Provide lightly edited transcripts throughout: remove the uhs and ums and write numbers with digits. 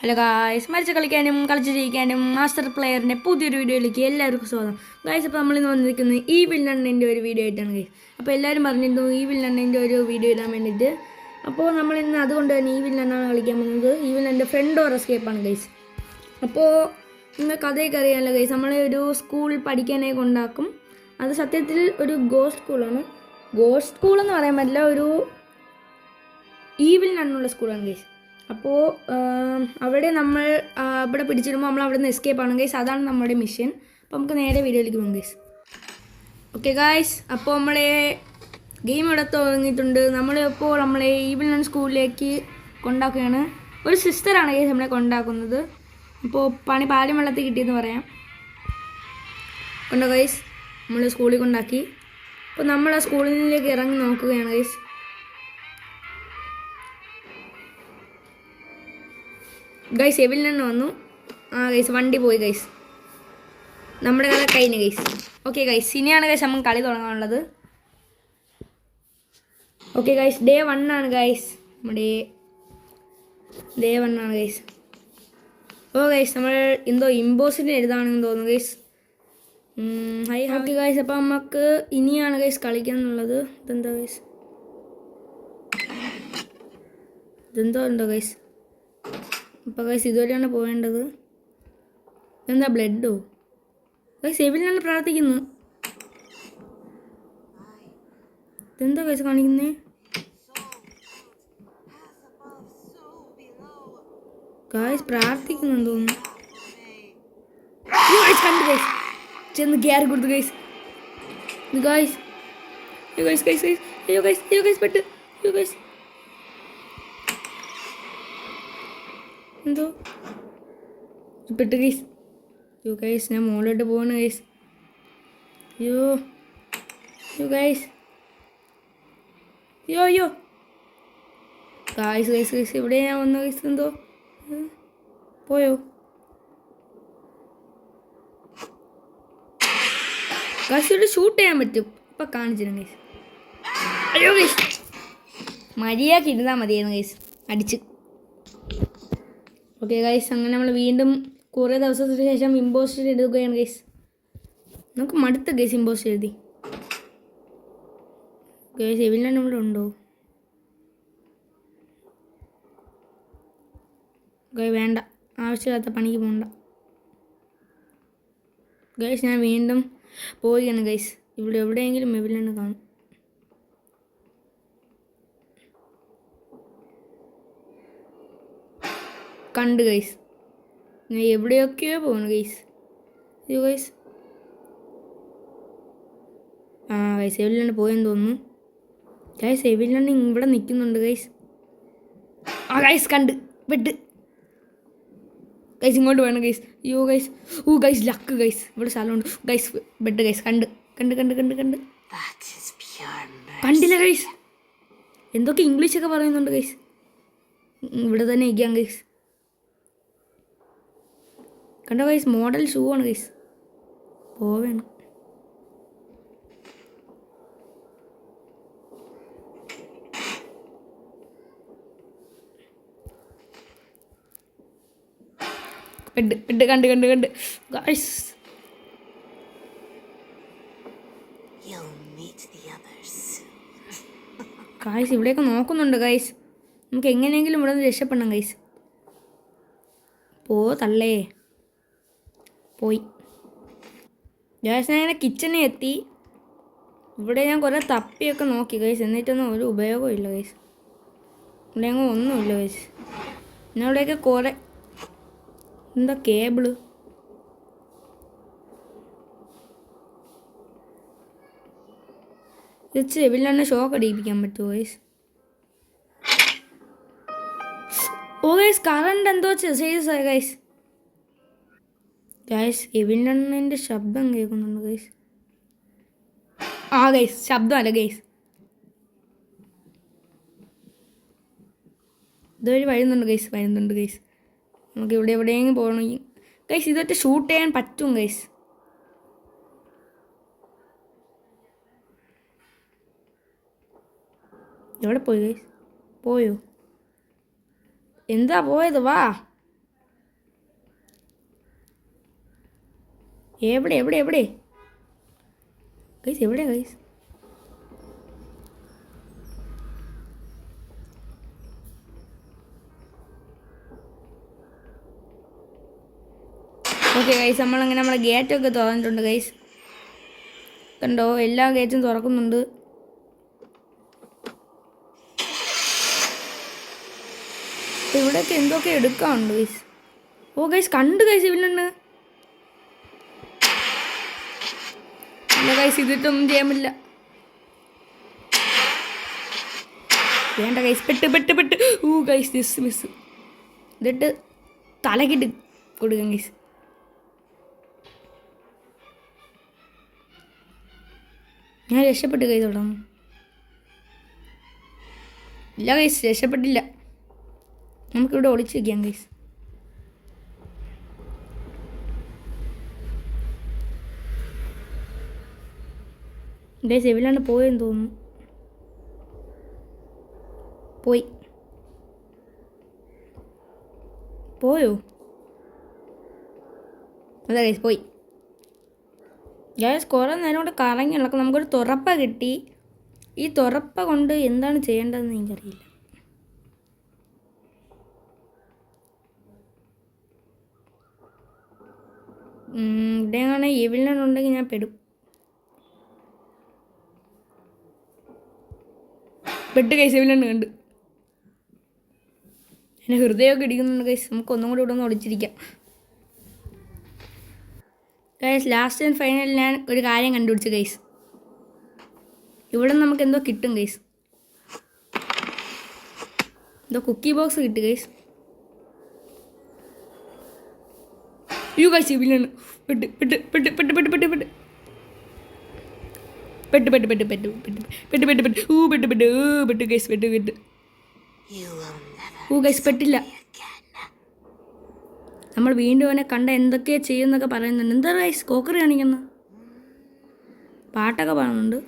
Hello guys, മരിച്ച് കളിക്കാനും കളിച്ച് ജയിക്കാനും മാസ്റ്റർ പ്ലെയറിൻ്റെ പുതിയൊരു വീഡിയോയിലേക്ക് എല്ലാവർക്കും സ്വാഗതം. ഗായ്സ്, അപ്പോൾ നമ്മളിന്ന് വന്നിരിക്കുന്നത് ഈ വില്ലണ്ണിൻ്റെ ഒരു വീഡിയോ ആയിട്ടാണ് ഗൈസ്. അപ്പോൾ എല്ലാവരും പറഞ്ഞിരുന്നു ഈ വില്ലണ്ണിൻ്റെ ഒരു വീഡിയോ ഇടാൻ വേണ്ടിയിട്ട്. അപ്പോൾ നമ്മളിന്ന് അതുകൊണ്ട് തന്നെ ഈ വില്ലണ്ണാണ് കളിക്കാൻ പോകുന്നത്. ഈ വില്ലൻ്റെ ഫ്രണ്ട് ഓർ എസ്കേപ്പാണ് ഗൈസ്. അപ്പോൾ നിങ്ങൾ കഥയൊക്കെ അറിയാമല്ലോ ഗൈസ്, നമ്മളെ ഒരു സ്കൂൾ പഠിക്കാനായി കൊണ്ടാക്കും. അത് സത്യത്തിൽ ഒരു ഗോസ്റ്റ് സ്കൂളാണ്. ഗോസ്റ്റ് സ്കൂളെന്ന് പറയാൻ പറ്റില്ല, ഒരു ഈവിൽ നണ്ണുള്ള സ്കൂളാണ് ഗൈസ്. അപ്പോൾ അവിടെ നമ്മൾ ഇവിടെ പിടിച്ചിടുമ്പോൾ നമ്മൾ അവിടെ നിന്ന് എസ്കേപ്പ് ആണ് ഗൈസ്. അതാണ് നമ്മുടെ മിഷൻ. അപ്പോൾ നമുക്ക് നേരെ വീഡിയോയിലേക്ക് പോകും ഗൈസ്. ഓക്കെ ഗൈസ്, അപ്പോൾ നമ്മളെ ഗെയിം ഇവിടെ തുടങ്ങിയിട്ടുണ്ട്. നമ്മളിപ്പോൾ നമ്മളെ ഈവിൽ നൺ സ്കൂളിലേക്ക് കൊണ്ടാക്കുകയാണ്. ഒരു സിസ്റ്ററാണ് ഗൈസ് നമ്മളെ കൊണ്ടാക്കുന്നത്. അപ്പോൾ പണി പാലും വെള്ളത്തിൽ കിട്ടിയെന്ന് പറയാം. കൊണ്ടോ ഗൈസ്, നമ്മൾ സ്കൂളിൽ കൊണ്ടാക്കി. അപ്പോൾ നമ്മൾ ആ സ്കൂളിലേക്ക് ഇറങ്ങി നോക്കുകയാണ് ഗൈസ്. ഗൈസ് എവിൽ നിന്ന് വന്നു. ഗൈസ് വണ്ടി പോയി ഗൈസ്. നമ്മുടെ കഥ കഴിഞ്ഞു ഗൈസ്. ഓക്കെ ഗൈസ്, ഇനിയാണ് ഗൈസ് നമുക്ക് കളി തുടങ്ങാനുള്ളത്. ഓക്കെ ഗൈസ്, ഡേ 1 ആണ് ഗൈസ്. നമ്മുടെ ഡേ 1 ആണ് ഗൈസ്. ഓ ഗൈസ്, നമ്മൾ എന്തോ ഇമ്പോസിൻ്റെ എഴുതാണെന്ന് തോന്നുന്നു ഗൈസ്. ഓക്കെ ഗൈസ്, അപ്പോൾ നമുക്ക് ഇനിയാണ് ഗൈസ് കളിക്കാന്നുള്ളത്. ഇതെന്താ ഗൈസ്, ഇതെന്തോ ഉണ്ടോ ഗൈസ്. അപ്പോൾ ഗൈസ് ഇതുവരെയാണ് പോകേണ്ടത്. എന്താ ബ്ലഡോ ഗൈസ്? എവിടെയാണ് പ്രാർത്ഥിക്കുന്നത്? ഇതെന്താ ഗൈസ് കാണിക്കുന്നേ? ഗൈസ് പ്രാർത്ഥിക്കുന്നെന്ന് തോന്നുന്നു. കണ്ടു ഗൈസ്, ചെന്ന് ഗ്യാർ കൊടുത്തു guys. Guys guys guys guys അയ്യോ ഗൈസ്, അയ്യോ ഗൈസ് പെട്ട്, അയ്യോ ഗൈസ് എന്തോ പെട്ട് ഗൈസ്. അയ്യോ ഗൈസ്, ഞാൻ മുകളിലോട്ട് പോകണം ഗൈസ്. അയ്യോ അയ്യോ ഗൈസ്, അയ്യോ അയ്യോ ഗൈസ് ഗൈസ് ഗൈസ് ഇവിടെ ഞാൻ വന്നു ഗൈസ്. എന്തോ പോയോ ഗൈസ്? ഇവിടെ ഷൂട്ട് ചെയ്യാൻ പറ്റും. ഇപ്പം കാണിച്ചിരുന്നു ഗൈസ്. അയ്യോ ഗൈസ്, മര്യാദക്ക് ഇരുന്നാൽ മതിയായിരുന്നു ഗൈസ്. അടിച്ച്. ഓക്കെ ഗൈസ്, അങ്ങനെ നമ്മൾ വീണ്ടും കുറേ ദിവസത്തിന് ശേഷം ഇമ്പോസ്റ്റർ എഴുതുകയാണ് ഗൈസ്. നമുക്ക് മടുത്ത ഗൈസ് ഇമ്പോസ്റ്റർ എഴുതി. ഗൈസ് എവിടെയാണ് ഇവിടെ ഉണ്ടോ? ഗൈസ് വേണ്ട, ആവശ്യമില്ലാത്ത പണിക്ക് പോകണ്ട ഗൈസ്. ഞാൻ വീണ്ടും പോവുകയാണ് ഗൈസ്. ഇവിടെ എവിടെയെങ്കിലും എവിടെയാണ് കാണും. കണ്ട് ഗൈസ്, ഞാൻ എവിടെയൊക്കെയോ പോകണം ഗൈസ്. അയ്യോ ഗൈസ്, ഗൈസ് എവിടെയാണ് പോയെന്ന് തോന്നുന്നു. ഗൈസ് എവിടെയാണ് ഇവിടെ നിൽക്കുന്നുണ്ട് ഗൈസ്. ഗൈസ് കണ്ട് പെട്ട് ഗൈസ്. ഇങ്ങോട്ട് വേണം ഗൈസ്. അയ്യോ ഗൈസ്, ഗൈസ് ലക്ക് ഗൈസ്. ഇവിടെ സ്ഥലമുണ്ട് ഗൈസ്. Bed guys. കണ്ട് കണ്ട് കണ്ട് കണ്ട് കണ്ട് കണ്ടില്ല ഗൈസ്. എന്തൊക്കെ ഇംഗ്ലീഷൊക്കെ പറയുന്നുണ്ട് ഗൈസ്. ഇവിടെ തന്നെ ഇരിക്കാം ഗൈസ്. കണ്ടോ ഗൈസ്, മോഡൽ ഷൂ ആണ് ഗൈസ്. പോവേണം. പെട്ട് പെട്ട് കണ്ട് കണ്ട് കണ്ട് ഗൈസ്. ഗൈസ് ഇവിടെയൊക്കെ നോക്കുന്നുണ്ട് ഗൈസ്. നമുക്ക് എങ്ങനെയെങ്കിലും ഇവിടെ നിന്ന് രക്ഷപ്പെടണം ഗൈസ്. തള്ളേ പോയി ഗൈസ്. ഞാൻ ഇങ്ങനെ കിച്ചണിൽ എത്തി. ഇവിടെ ഞാൻ കുറേ തപ്പിയൊക്കെ നോക്കി ഗൈസ്, എന്നിട്ടൊന്നും ഒരു ഉപയോഗമില്ല ഗൈസ്. ഇവിടെ അങ്ങ് ഒന്നുമില്ല ഗൈസ്. ഞാൻ ഇവിടെയൊക്കെ കുറേ എന്താ കേബിള് വെച്ച് എവിടെയാണ് ഷോക്ക് അടിപ്പിക്കാൻ പറ്റുമോ ഗൈസ്? ഓ ഗൈസ്, കറണ്ട് എന്തോ ചെയ്തു ഗൈസ്. ഗൈസ് എവിടെണ്ണൻ്റെ ശബ്ദം കേൾക്കുന്നുണ്ട് ഗൈസ്. Guys ശബ്ദമല്ല guys. ഇതൊരു വരുന്നുണ്ട് ഗൈസ്, വരുന്നുണ്ട് ഗൈസ്. നമുക്ക് ഇവിടെ എവിടെയെങ്കിലും പോകണമെങ്കിൽ ഗൈസ് ഇതൊക്കെ ഷൂട്ട് ചെയ്യാൻ പറ്റും ഗൈസ്. എവിടെ പോയി ഗൈസ്? പോയോ? എന്താ പോയത്? വാ എവിടെ എവിടെ എവിടെ ഗൈസ്? എവിടെ ഗൈസ്? ഓക്കെ ഗൈസ്, നമ്മളങ്ങനെ നമ്മളെ ഗേറ്റൊക്കെ തുറന്നിട്ടുണ്ട് ഗൈസ്. കണ്ടോ, എല്ലാ ഗേറ്റും തുറക്കുന്നുണ്ട്. ഇവിടെയൊക്കെ എന്തൊക്കെ എടുക്കാറുണ്ട് ഗൈസ്. ഓ ഗൈസ്, കണ്ട് ഗൈസ് ഇവനുണ്ട്. ഇല്ല ഗൈസ്, ഇതിട്ടൊന്നും ചെയ്യാൻ പറ്റില്ല. വേണ്ട ഗൈസ്, പെട്ട്. ഓ ഗൈസ്, ദിസ് മിസ്. ഇതിട്ട് തലക്കിട്ട് കൊടുക്കാം ഗൈസ്. ഞാൻ രക്ഷപ്പെട്ടു ഗൈസ്. അവിടെ ഇല്ല ഗൈസ്, രക്ഷപ്പെട്ടില്ല. നമുക്കിവിടെ ഒളിച്ച് വയ്ക്കാം ഗൈസ്. ഗൈസ് എവിടെയാണ് പോയെന്ന് തോന്നുന്നു. പോയോ? അതെ ഗൈസ്, പോയി. ഗൈസ് കുറേ നേരം കൊണ്ട് കറങ്ങി നടക്കും. നമുക്കൊരു തുറപ്പ കിട്ടി. ഈ തുറപ്പ കൊണ്ട് എന്താണ് ചെയ്യേണ്ടതെന്ന് എനിക്കറിയില്ല. ഇവിടെയാണ് എവിടെയാണുണ്ടെങ്കിൽ ഞാൻ പെടും. പെട്ട് ഗൈസ്, എവിടെയാണ് കണ്ട്. എന്നെ ഹൃദയമൊക്കെ ഇടിക്കുന്നുണ്ട് ഗൈസ്. നമുക്ക് ഒന്നും കൂടി ഇവിടെ ഒന്ന് ഒളിച്ചിരിക്കാം ഗൈസ്. ലാസ്റ്റ് ആൻഡ് ഫൈനൽ ഞാൻ ഒരു കാര്യം കണ്ടുപിടിച്ചു ഗൈസ്. ഇവിടെ നമുക്ക് എന്തോ കിട്ടും ഗൈസ്. എന്തോ കുക്കി ബോക്സ് കിട്ടും ഗൈസ്. അയ്യോ ഗൈസ്, ഇവിടെയാണ് പെട്ട് ഗൈസ്. ഗൈസ് പെട്ടില്ല. നമ്മൾ വീണ്ടും അവനെ കണ്ട എന്തൊക്കെയാ ചെയ്യുന്നൊക്കെ പറയുന്നുണ്ട്. എന്താ ഗൈസ് കോക്കറി കാണിക്കുന്ന? പാട്ടൊക്കെ പറയുന്നുണ്ട്.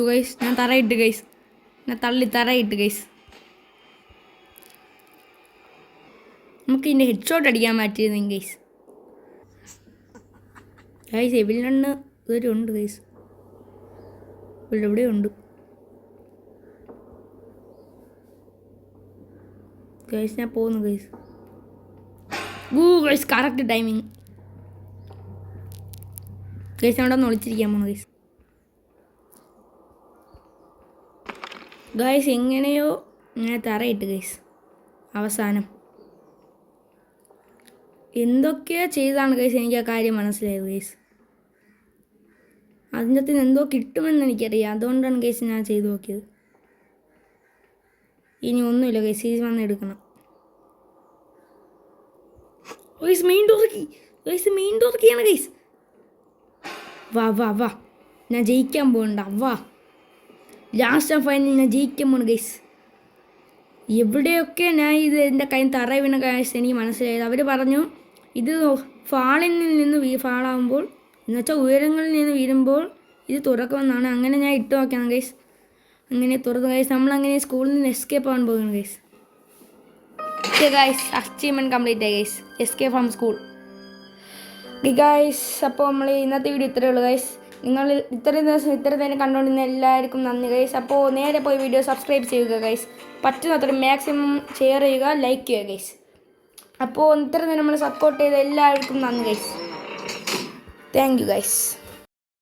ഗൈസ് ഞാൻ തറയിട്ട് ഗൈസ്. ഞാൻ തറയിട്ട് ഗൈസ്. നമുക്ക് ഇതിൻ്റെ ഹെഡ് ഷോട്ട് അടിക്കാൻ പറ്റിയിരുന്നു ഗൈസ്. ഗൈസ് എവിടെയാണ് ഇതൊരു ഉണ്ട് ഗൈസ്. ഇവിടെ ഉണ്ട് ഗൈസ്. ഞാൻ പോകുന്നു guys. Guys correct timing guys. അവിടെ ഒന്ന് ഒളിച്ചിരിക്കാൻ പോണു ഗൈസ്. ഗൈസ് എങ്ങനെയോ ഇങ്ങനെ തറയിട്ട് ഗൈസ്. അവസാനം എന്തൊക്കെയോ ചെയ്താണ് ഗൈസ്. എനിക്ക് ആ കാര്യം മനസ്സിലായത് ഗൈസ്. അതിൻ്റെ അകത്ത് എന്തോ കിട്ടുമെന്ന് എനിക്കറിയാം. അതുകൊണ്ടാണ് ഗൈസ് ഞാൻ ചെയ്തു നോക്കിയത്. ഇനി ഒന്നുമില്ല ഗൈസ്, ഈ വന്ന് എടുക്കണം ഗൈസ്. Main ഡോർക്കിയാണ് guys. വാ ഞാൻ ജയിക്കാൻ പോകണ്ട. ലാസ്റ്റ് ആൻഡ് ഫൈനൽ ഞാൻ ജയിക്കാൻ പോകണം ഗൈസ്. എവിടെയൊക്കെ ഞാൻ ഇത് എൻ്റെ കയ്യിൽ തറ വീണ ഗൈസ് എനിക്ക് മനസ്സിലായത്. അവർ പറഞ്ഞു ഇത് ഫാളിൽ നിന്ന് ഫാളാകുമ്പോൾ എന്നുവെച്ചാൽ ഉയരങ്ങളിൽ നിന്ന് വീഴുമ്പോൾ ഇത് തുറക്കുമെന്നാണ്. അങ്ങനെ ഞാൻ ഇട്ട് നോക്കിയാണ് ഗൈസ്. അങ്ങനെ തുറന്നു ഗൈസ്. നമ്മളങ്ങനെ സ്കൂളിൽ നിന്ന് എസ്കേപ്പ് ആവാൻ പോകുന്നു guys. Okay guys, achievement complete ആയി guys. Escape from school. Okay guys, അപ്പോൾ നമ്മൾ ഇന്നത്തെ വീഡിയോ ഇത്രയേ ഉള്ളൂ ഗൈസ്. നിങ്ങൾ ഇത്രയും ദിവസം ഇത്ര തന്നെ കണ്ടുകൊണ്ടിരുന്ന എല്ലാവർക്കും നന്ദി ഗൈസ്. അപ്പോൾ നേരെ പോയി വീഡിയോ സബ്സ്ക്രൈബ് ചെയ്യുക ഗൈസ്. പറ്റുന്നത്ര മാക്സിമം ഷെയർ ചെയ്യുക, ലൈക്ക് ചെയ്യുക ഗൈസ്. അപ്പോൾ ഇത്ര തന്നെ നമ്മൾ സപ്പോർട്ട് ചെയ്ത എല്ലാവർക്കും നന്ദി ഗൈസ്. Thank you guys.